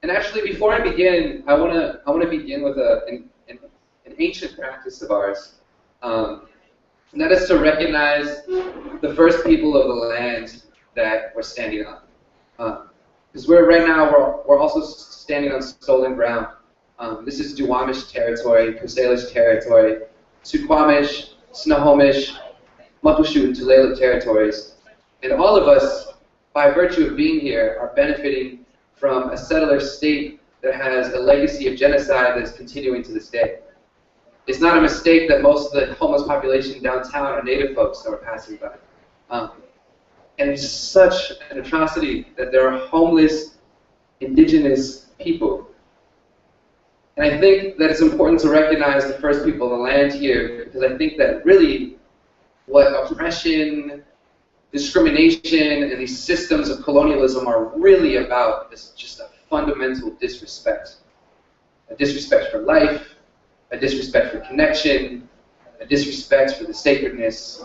And actually, before I begin, I wanna begin with an ancient practice of ours, and that is to recognize the first people of the land that we're standing on. Because right now we're also standing on stolen ground. This is Duwamish territory, Cosalish territory, Suquamish, Snohomish, Mapushu, and Tulalip territories. And all of us, by virtue of being here, are benefiting from a settler state that has a legacy of genocide that is continuing to this day. It's not a mistake that most of the homeless population downtown are Native folks that we're passing by. And it's such an atrocity that there are homeless indigenous people. And I think that it's important to recognize the first people of the land here, because I think that really what oppression, discrimination, and these systems of colonialism are really about is just a fundamental disrespect. A disrespect for life, a disrespect for connection, a disrespect for the sacredness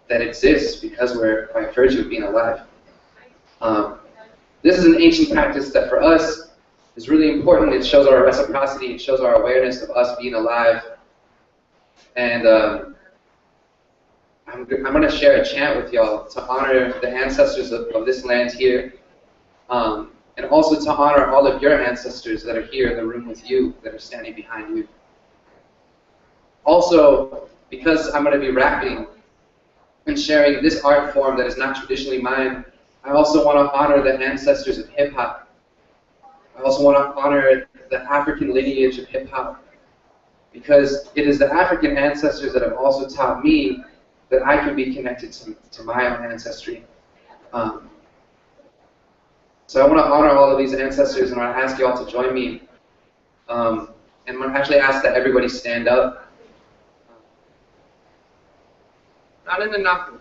that exists because we're by virtue of being alive. This is an ancient practice that for us is really important. It shows our reciprocity, it shows our awareness of us being alive. And I'm going to share a chant with y'all to honor the ancestors of this land here, and also to honor all of your ancestors that are here in the room with you, that are standing behind you. Also, because I'm going to be rapping and sharing this art form that is not traditionally mine, I also want to honor the ancestors of hip-hop. I also want to honor the African lineage of hip-hop, because it is the African ancestors that have also taught me that I can be connected to my own ancestry. So I want to honor all of these ancestors, and I want to ask you all to join me. And I'm going to actually ask that everybody stand up. Not in the naku.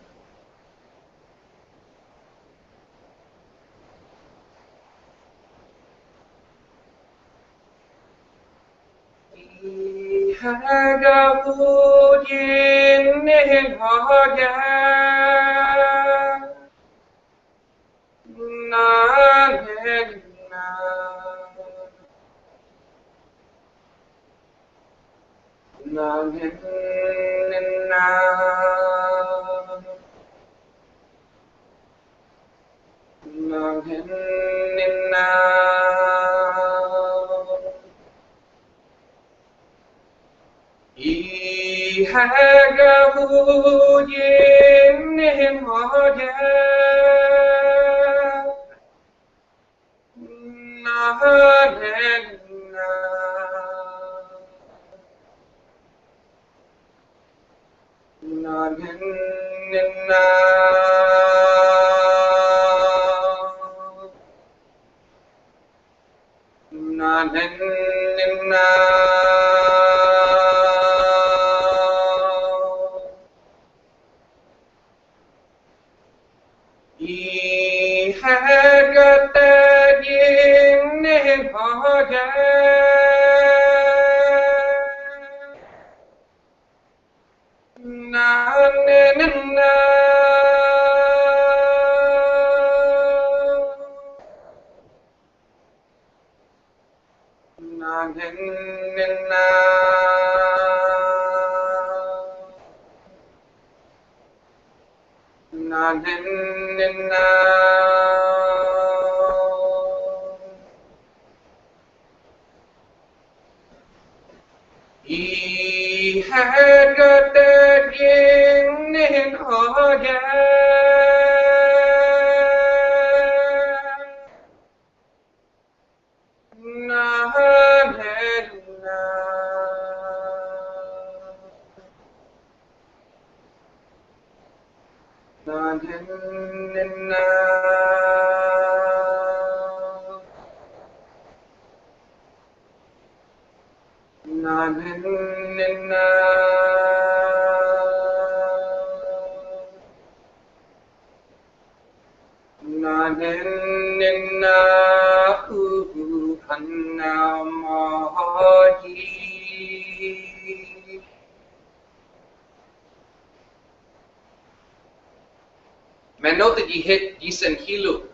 Manota di hit di sen hilo,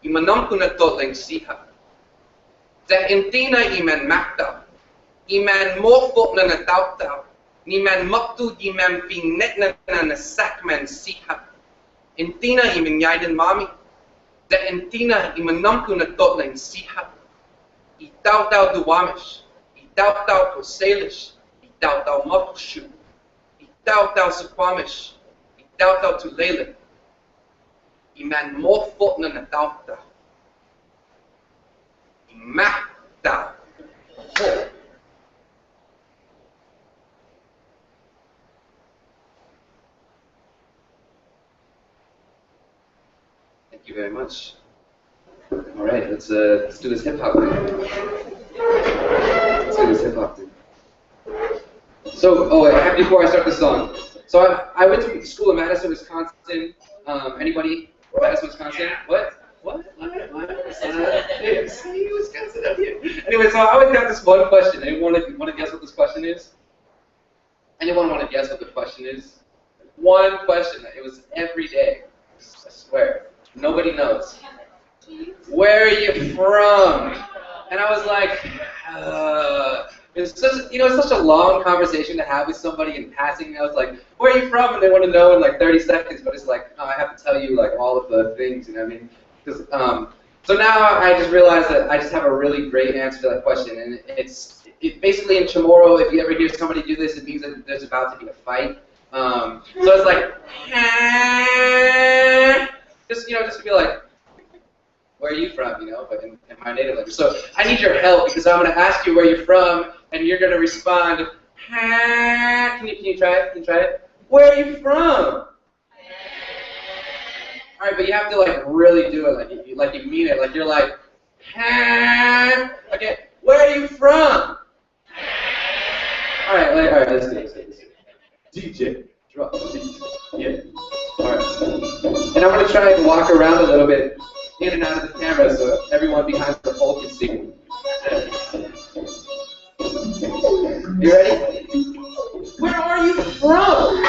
imanom kunatot lang siha. That intina iman makta, iman morfot na Taotao, ni man maktu di man pinet na sakman siha. Intina iman yayan mami, that intina iman namku na tot na siha. I Taotao Duwamish, I Taotao Cosalish, I Taotao Makushu, I Taotao Suquamish, I Taotao Tulele, iman morfot na Taotao, I makta. Thank you very much. All right, let's do this hip hop thing. Let's do this hip hop thing. So, before I start the song, so I went to school in Madison, Wisconsin. Anybody? Madison, Wisconsin? What? See, Wisconsin up here. Anyway, so I always got this one question. Anyone want to guess what this question is? Anyone want to guess what the question is? One question. It was every day. I swear. Nobody knows. Where are you from? And I was like, it's such a long conversation to have with somebody in passing. I was like, where are you from? And they want to know in like 30 seconds, but it's like, no, I have to tell you like all of the things, you know what I mean? Because so now I just realized that I just have a really great answer to that question, and it's basically in Chamorro. If you ever hear somebody do this, it means that there's about to be a fight. So it's like, just to be like, where are you from, but in my native language. So I need your help because I'm going to ask you where you're from, and you're going to respond, can you try it? Can you try it? Where are you from? All right, but you have to like really do it, like you mean it, like you're like, okay, where are you from? All right, let's do this. DJ, drop the beat. Yeah. All right. And I'm going to try and walk around a little bit in and out of the camera so everyone behind the pole can see me. You ready? Where are you from?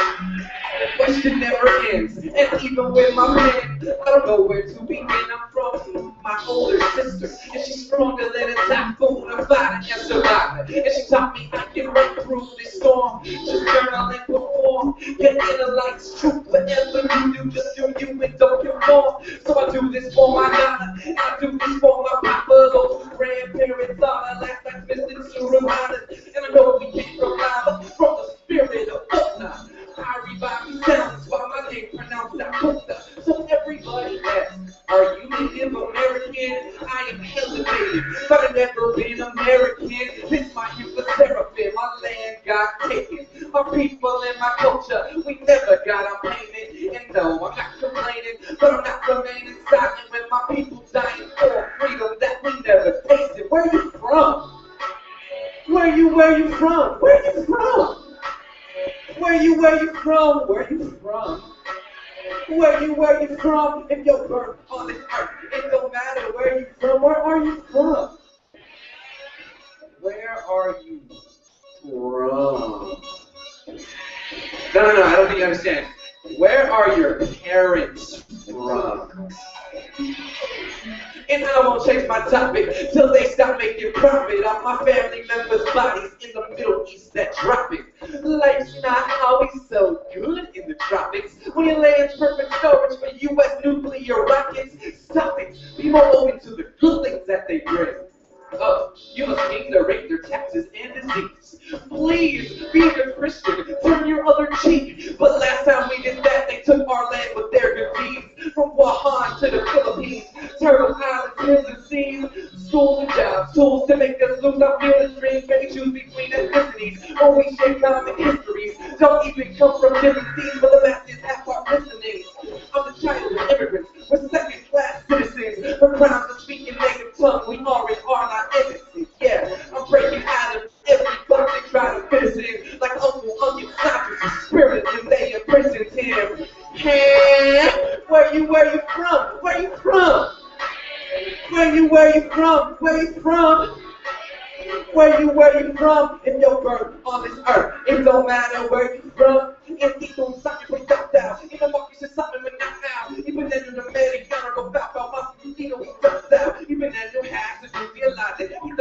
The question never ends. And even with my man, I don't know where to begin. I'm from my older sister, and she's stronger than a typhoon, a fighter and survivor. And she taught me I can run through this storm. Just journal and perform. Your inner light's true. Whatever you do, just do you and don't conform. So I do this for my daughter, and I do this for my papa. Those grandparents are the last night missing to remind us. And I know we can't revive from the spirit of Håya. I revive the sounds while my name pronounced dåko'ta. So everybody asks, are you Native American? I am hesitating, but I've never been American. This my hypnotherapy, my land got taken. My people and my culture, we never got our payment. And no, I'm not complaining, but I'm not remaining silent when my people dying for freedom that we never tasted. Where you from? Where you from? Where you from? Where you from? Where you from? Where you from? If you're born on this earth, it don't matter where you from. Where are you from? Where are you from? No, I don't think you understand. Where are your parents from? And I won't change my topic till they stop making profit off my family members' bodies in the Middle East that drop it. Life's not always so good in the tropics. When you lay in perfect storage for U.S. nuclear rockets, stop it. Be more open to the good things that they bring. Oh, you must aim to rate their taxes and disease. Please, be a good Christian, turn your other cheek. But last time we did that, they took our land with their good deeds. From Wuhan to the Philippines, Turtle Islands, hills and seas, schools and jobs, tools to make us lose our feelings, dreams, maybe choose between ethnicities, or we share common histories. Don't even come from different seas, but the masses have our listening. I'm the child of immigrants, we're second-class citizens. For crimes of speaking native tongue, we already are not innocent. Yeah, I'm breaking out of every box they try to fit us in. Like Uncle Onion Sausage, the spirit, and they imprisoned him. Hey, where you from? Where you from? Where you from? Where you from? Where you from? If you're born on this earth, it don't matter where you from. If you don't suck it, put that down. In the market, you're something with that now. Even then, you're the Americano, go back out, must be we ducked out. Even then, you have to realize it. You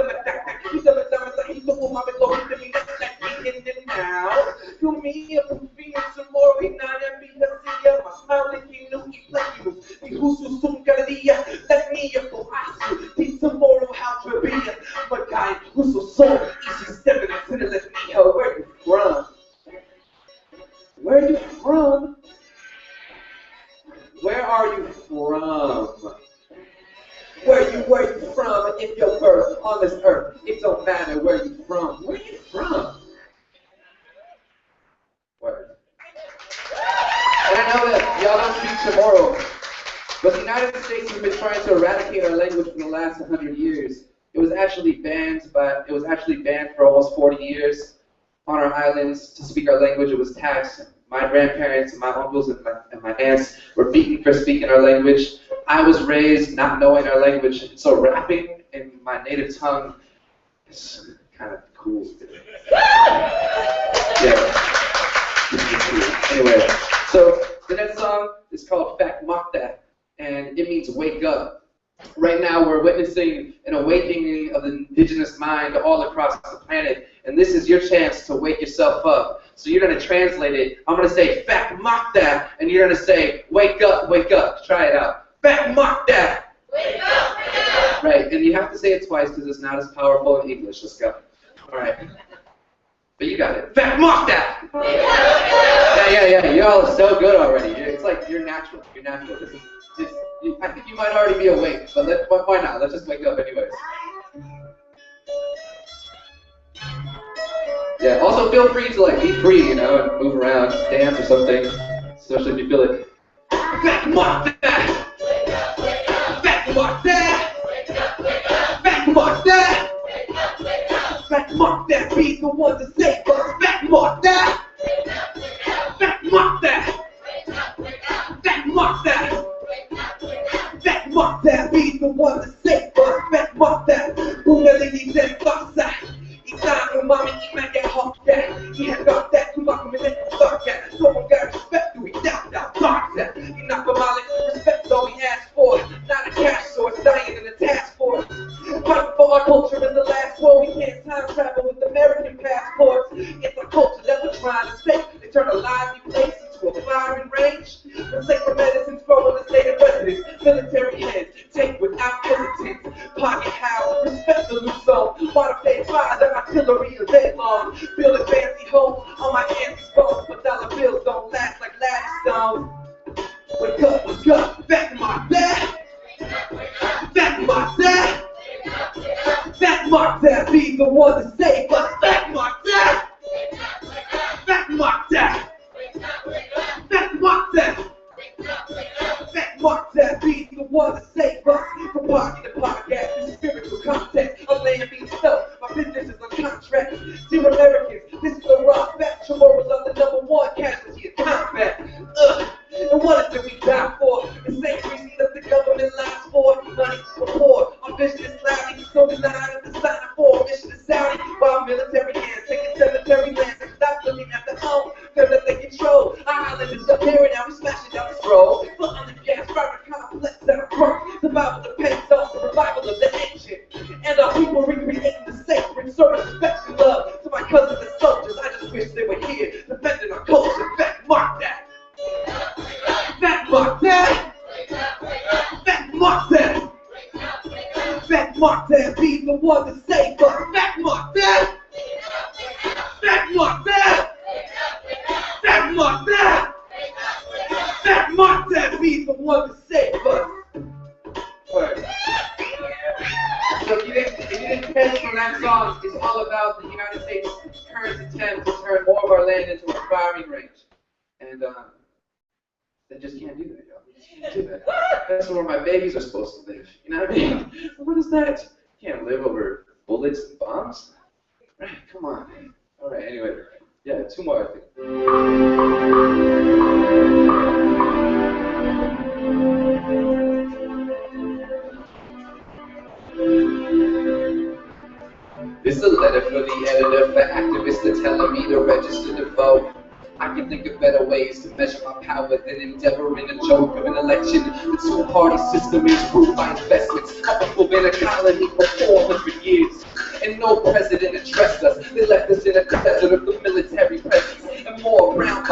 comida, confía en Chamorro y nadie me hacía más mal que no y playos. Y justo son cada día, let me go ask teach Chamorro how to be my guy who's so easy stepping into the let me know where you from. Where you from? Where are you from? Where you from? If your birth on this earth, it don't matter where you from. Where you from? Word. And I know that y'all don't speak Chamorro, but the United States has been trying to eradicate our language for the last 100 years. It was actually banned for almost 40 years on our islands to speak our language. It was taxed. My grandparents, my uncles, and my aunts were beaten for speaking our language. I was raised not knowing our language, so rapping in my native tongue is kind of cool. Yeah. Anyway, so the next song is called Fak Makta, and it means wake up. Right now we're witnessing an awakening of the indigenous mind all across the planet, and this is your chance to wake yourself up. So you're going to translate it. I'm going to say Fak Makta, and you're going to say wake up, wake up. Try it out. Fak Makta. Wake up, wake up. Right, and you have to say it twice because it's not as powerful in English. Let's go. All right. But you got it. Fak Makta. Yeah. Y'all are so good already. It's like you're natural. You're natural. I think you might already be awake, but why not? Let's just wake up anyways. Yeah, also feel free to be free, and move around, dance or something, especially if you feel it. Fak Makta! Fak Makta! Fak Makta! Fak Makta, be the one to save us. Fak Makta! Fak Makta! Fak Makta! Fak Makta, be the one to save us. Fak Makta, Bungalini said Foxa. Isang umami imagay hokya. Ihagak that kumakumilit sarka. So we got respect to we doubt Foxa. Inapamalik, respect all we ask for. Not a cash source, dying in a task force. Fighting for our culture in the last war. We can't time travel with American passports. It's a culture that we're trying to save. They turn a lively place into a firing range. The sacred medicines grow in the state of residence. Military hands take without hesitance. Pocket house, respect the loose zone. Water fade fire, the artillery is dead long. Build a fancy home on my hands exposed, but dollar bills don't last like ladder stones. Wake up, Fak Makta. Fak Makta. Fak Makta, be the one to save us. Fak Makta. Fak Makta. Fak Makta. Fak Makta, be the one to save us. From pocket to podcast and spiritual content. I'm laying being stuff. My business is on contract. Dear Americans, this is the raw fact. Chamorro's on the #1 casualty of combat. And what is it we die for? The same reason that the government lies for. Money for poor. Our vision is cloudy. So denied and decided for. Mission is Saudi. While military hands taking cemetery lands and stop looking at the home. Feel that they control. Our island is up here and now we're smashing down this road. Foot on the gas, private complex that are broke. Survival depends on the revival of the ancient. And our people recreating the sacred. So respect and love to my cousins and soldiers. I just wish they were here defending our culture. Fak Makta. Fak Makta. Fak Makta. Fak Makta, be the one to save us. Fak Makta. Fak Makta. Fak Makta. Fak Makta, be the one to save us. Word. So if you didn't catch from that song, it's all about the United States' current attempt to turn more of our land into a firing range. And they just can't do that, y'all. They just can't do that. That's where my babies are supposed to live. You know what I mean? What is that? You can't live over bullets and bombs? Right, come on. All right, anyway. Yeah, 2 more, I think. This is a letter for the editor, for activists that telling me to register to vote. I can think of better ways to measure my power than endeavoring a joke of an election. The two-party system is ruled by investments. Our people been a colony for 400 years. And no president addressed us. They left us in a desert of the military presence. And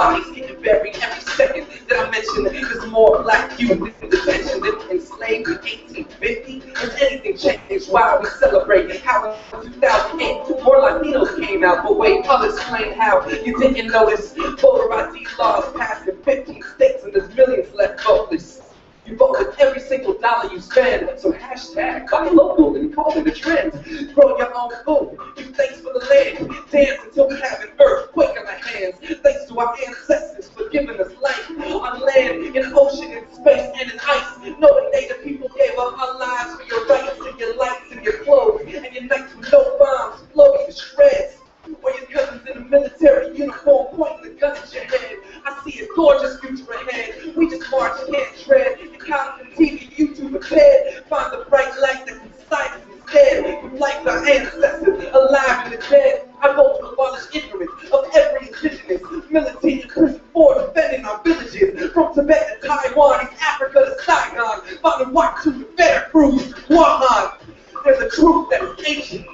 bodies getting buried every second that I mention. There's more black youth in detention than enslaved in 1850. Has anything changed? Wow, we celebrate how in 2008 more Latinos came out, but wait, I'll explain how you didn't notice. Voter ID laws passed in 15 states and there's millions left voteless. You vote with every single dollar you spend, so hashtag buy local and call it a trend. Grow your own food, give thanks for the land, dance until we have an earthquake on our hands. Thanks to our ancestors for giving us life on land, in ocean, in space, and in ice. Know the native people gave up our lives for your rights and your lights and your clothes, and your nights with no bombs blow you to shreds. Or your cousins in a military uniform pointing the gun at your head. I see a gorgeous future ahead. We just march, can't tread. The constant TV, YouTube, are dead. Find the bright light that can sight us instead. We like our ancestors, alive and the dead. I vote to abolish ignorance of every indigenous militant in prison for defending our villages. From Tibet to Taiwan, East Africa to Saigon. Founding White to the Veracruz, Guam. There's a truth that is ancient.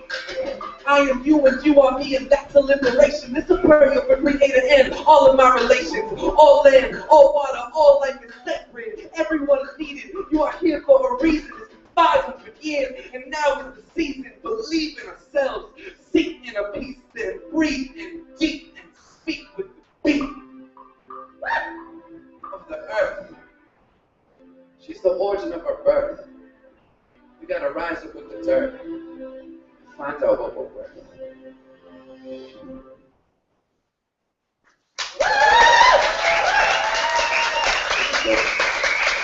I am you and you are me, and that's a liberation. This is a prayer for creator and all of my relations. All land, all water, all life is sacred. Everyone is needed. You are here for a reason. It's been 500 years, and now is the season. Believe in ourselves. Seek inner peace, then breathe in deep and speak with the beat of the earth. She's the origin of our birth. We gotta rise up with the dirt. Find out what we're worth.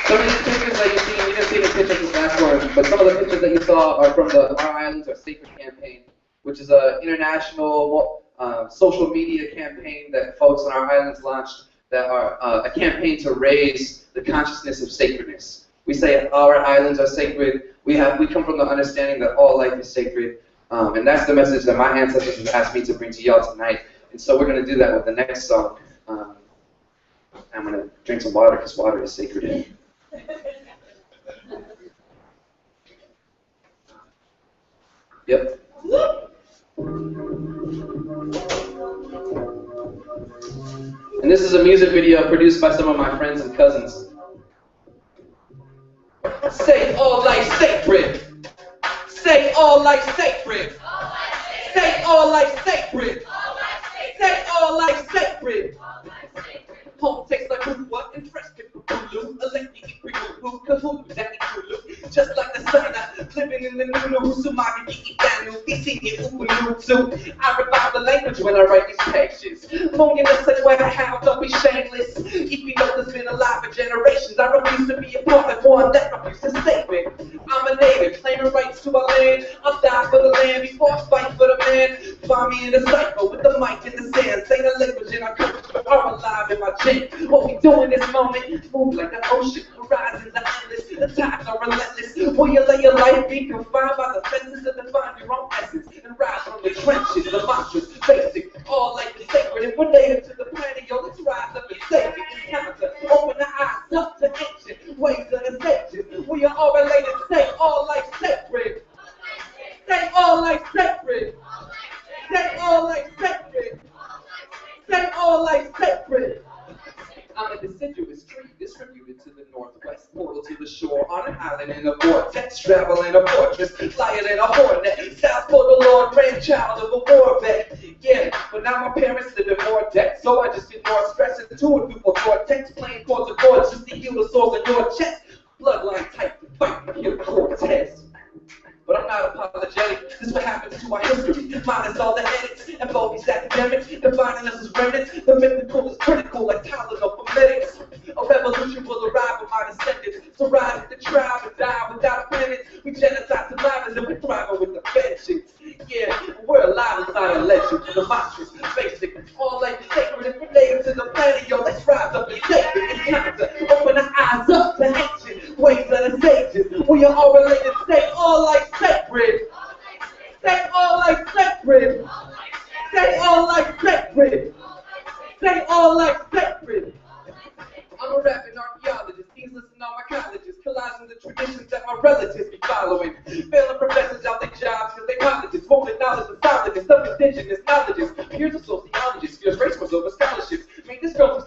Some of these pictures that you see, you didn't see the pictures this last one, but some of the pictures that you saw are from the Our Islands Are Sacred campaign, which is an international social media campaign that folks on our islands launched that are a campaign to raise the consciousness of sacredness. We say our islands are sacred. We come from the understanding that all life is sacred. And that's the message that my ancestors have asked me to bring to y'all tonight. And so we're going to do that with the next song. I'm going to drink some water because water is sacred. Yep. And this is a music video produced by some of my friends and cousins. Say all life sacred. Say all life sacred. Say all life sacred. Say all life sacred. Home tastes like Hua and fresh Kulu. Electric Kulu, Kahulu, Zaki Kulu. Just like the sun, living in the Nunu, Sumari, Ikanu, Isini, Ukunutu. I revive the language when I write these pages. Long in the same way I have, don't be shameless. If you know there's been alive for generations, I refuse to be a part of one that refuses sacred. I'm a native, claiming rights to our land. I'll die for the land before I fight for the man. Find me in the cycle with the mic in the sand. Say the language and I come alive in my jam. What we do in this moment, move like the ocean. Horizons are endless, the tides are relentless. Will you let your life be confined by the fences to define your own essence and rise from the trenches? The mantra's basic, all life is sacred. If we're native to the planet, yo, let's rise up and save it. It's time to open the eyes up to ancient ways of the sages. We are all related, say all life sacred. Say all life sacred. Say all life sacred. Say all life sacred. I'm a deciduous tree distributed to the northwest, portal to the shore, on an island in a vortex, traveling a fortress, flying in a hornet, south for the Lord, grandchild of a war vet. Yeah, but now my parents live in more debt, so I just get more stress into a dual cortex, playing chords of chords just to heal the sores in your chest. Bloodline type to fight to kill Cortez. But I'm not apologetic, this is what happens to our history. Minus all the edits and bogus academics, defining us as remnants. The mythical is critical like Tylenol for medics. A revolution will arrive with my descendants. So rise with the tribe and die without a penance. We genocide survivors and we're thriving with the vengeance. Yeah, we're alive inside a legend. The monstrous, basic, all life is sacred and related to the planet. Yo, let's rise up and sacred. It's time to open our eyes up to ancient ways of the sages. We are all related, say all life sacred. Say all life sacred. Say all life sacred. Say all life sacred. I'm a rapping archaeologist, he's listening on my colleges, collaging the traditions that my relatives be following. Failing professors out their jobs because they colleges won't acknowledge the solidness of indigenous knowledges. Here's a sociologist, fears race was over scholarships. Make this girl from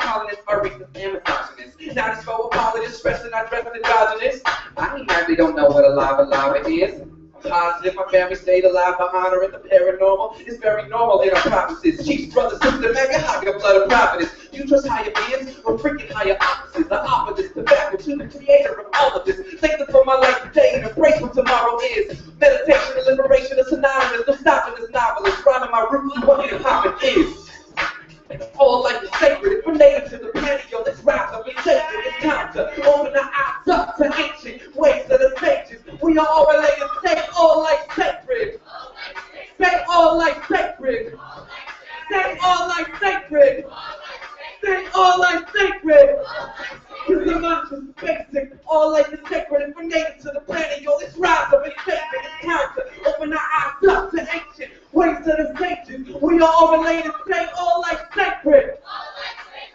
status for apologists, stressing I dress androgynous. I actually don't know what a lava is. Positive, my family stayed alive by honoring the paranormal. It's very normal in our prophecies. Chiefs, brothers, sister, mega higher blood of prophetess. You trust higher beings or freaking higher opposites. I offer this tobacco to the creator of all of this. Thankful for my life today and embrace what tomorrow is. Meditation and liberation are synonymous. No stopping this novelist. Rhyming my roots to what hip-hop is. All life is sacred. If we're native to the planet, yo, let's rise up and take it. It's time to open our eyes up to ancient ways that are sages. We are all related. Say all life sacred. Say all life sacred. Say all life sacred. Say all life sacred. Cause the mantra's basic. All life is sacred. If we're native to the planet, yo, let's rise up and take it. It's time to open our eyes up to ancient ways that are sages. We are all related. Say all life sacred.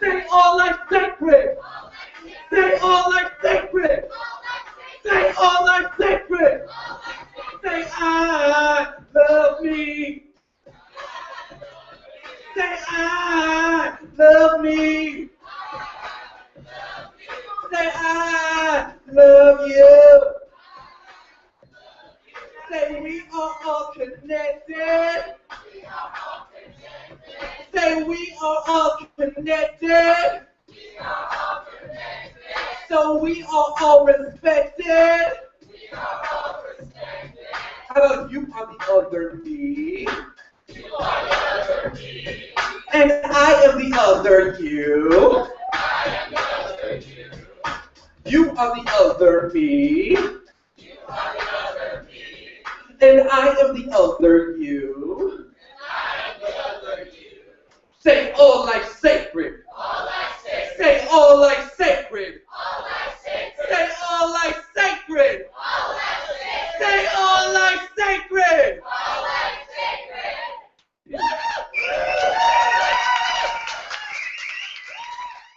Say all life sacred. Say all life sacred. Say all life sacred. Say I love me. Say I love me. Say I love you. Say we are all connected. Say we are all connected. So we are all respected. How about you are the other me? And I am the other you. You are the other me. And I am the other you. Say all life sacred.